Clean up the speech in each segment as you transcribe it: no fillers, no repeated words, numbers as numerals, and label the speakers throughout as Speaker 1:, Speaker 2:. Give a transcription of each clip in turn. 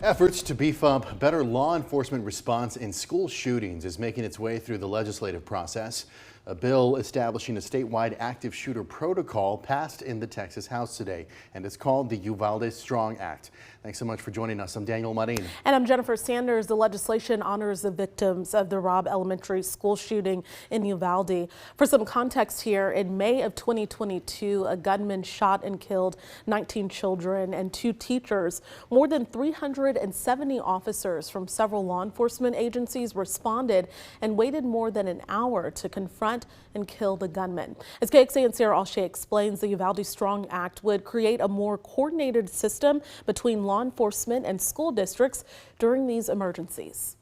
Speaker 1: Efforts to beef up better law enforcement response in school shootings is making its way through the legislative process. A bill establishing a statewide active shooter protocol passed in the Texas House today, and it's called the Uvalde Strong Act. Thanks so much for joining us. I'm Daniel Marin.
Speaker 2: And I'm Jennifer Sanders. The legislation honors the victims of the Robb Elementary School shooting in Uvalde. For some context here, in May of 2022, a gunman shot and killed 19 children and 2 teachers. More than 370 officers from several law enforcement agencies responded and waited more than an hour to confront and kill the gunman. As KXAN Sarah Alshay explains, the Uvalde Strong Act would create a more coordinated system between law enforcement and school districts during these emergencies.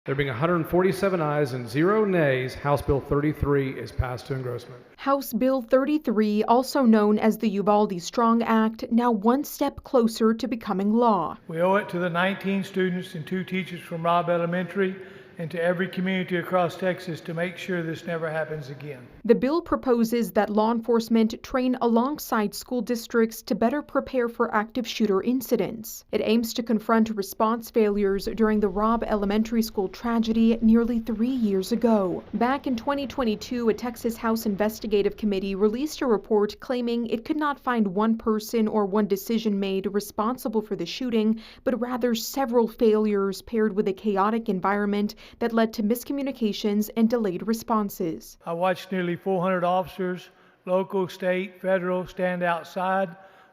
Speaker 3: There being 147 ayes and 0 nays, House Bill 33 is passed to engrossment.
Speaker 4: House Bill 33, also known as the Uvalde Strong Act, now one step closer to becoming law.
Speaker 5: We owe it to the 19 students and 2 teachers from Robb Elementary and to every community across Texas to make sure this never happens again.
Speaker 4: The bill proposes that law enforcement train alongside school districts to better prepare for active shooter incidents. It aims to confront response failures during the Robb Elementary School tragedy nearly 3 years ago. Back in 2022, a Texas House investigative committee released a report claiming it could not find one person or one decision made responsible for the shooting, but rather several failures paired with a chaotic environment that led to miscommunications and delayed responses.
Speaker 5: I watched nearly 400 officers, local, state, federal, stand outside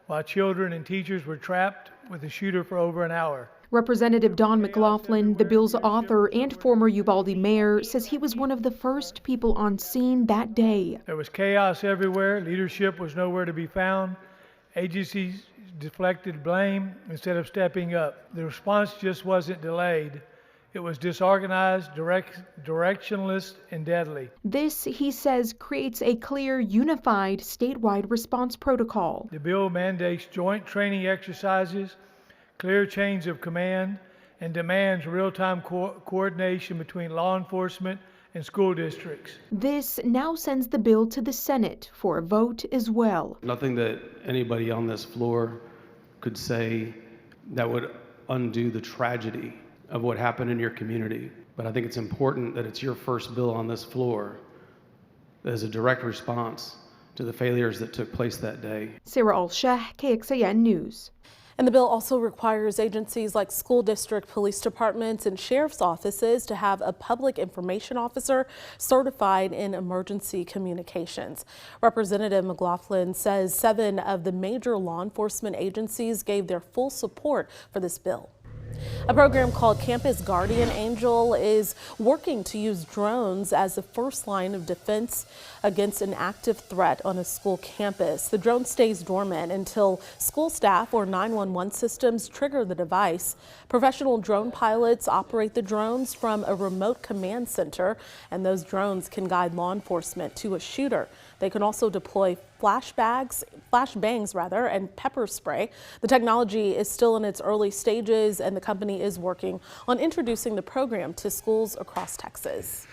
Speaker 5: while children and teachers were trapped with the shooter for over an hour.
Speaker 4: Representative Don McLaughlin, the bill's author and former Uvalde mayor, says he was one of the first people on scene that day.
Speaker 5: There was chaos everywhere. Leadership was nowhere to be found. Agencies deflected blame instead of stepping up. The response just wasn't delayed. It was disorganized, directionless, and deadly.
Speaker 4: This, he says, creates a clear, unified statewide response protocol.
Speaker 5: The bill mandates joint training exercises, clear chains of command, and demands real-time coordination between law enforcement and school districts.
Speaker 4: This now sends the bill to the Senate for a vote as well.
Speaker 6: Nothing that anybody on this floor could say that would undo the tragedy of what happened in your community. But I think it's important that it's your first bill on this floor that is a direct response to the failures that took place that day.
Speaker 4: Sarah Alshay, KXAN News.
Speaker 2: And the bill also requires agencies like school district, police departments, and sheriff's offices to have a public information officer certified in emergency communications. Representative McLaughlin says 7 of the major law enforcement agencies gave their full support for this bill. A program called Campus Guardian Angel is working to use drones as the first line of defense against an active threat on a school campus. The drone stays dormant until school staff or 911 systems trigger the device. Professional drone pilots operate the drones from a remote command center, and those drones can guide law enforcement to a shooter. They can also deploy flashbangs, and pepper spray. The technology is still in its early stages, and the company is working on introducing the program to schools across Texas.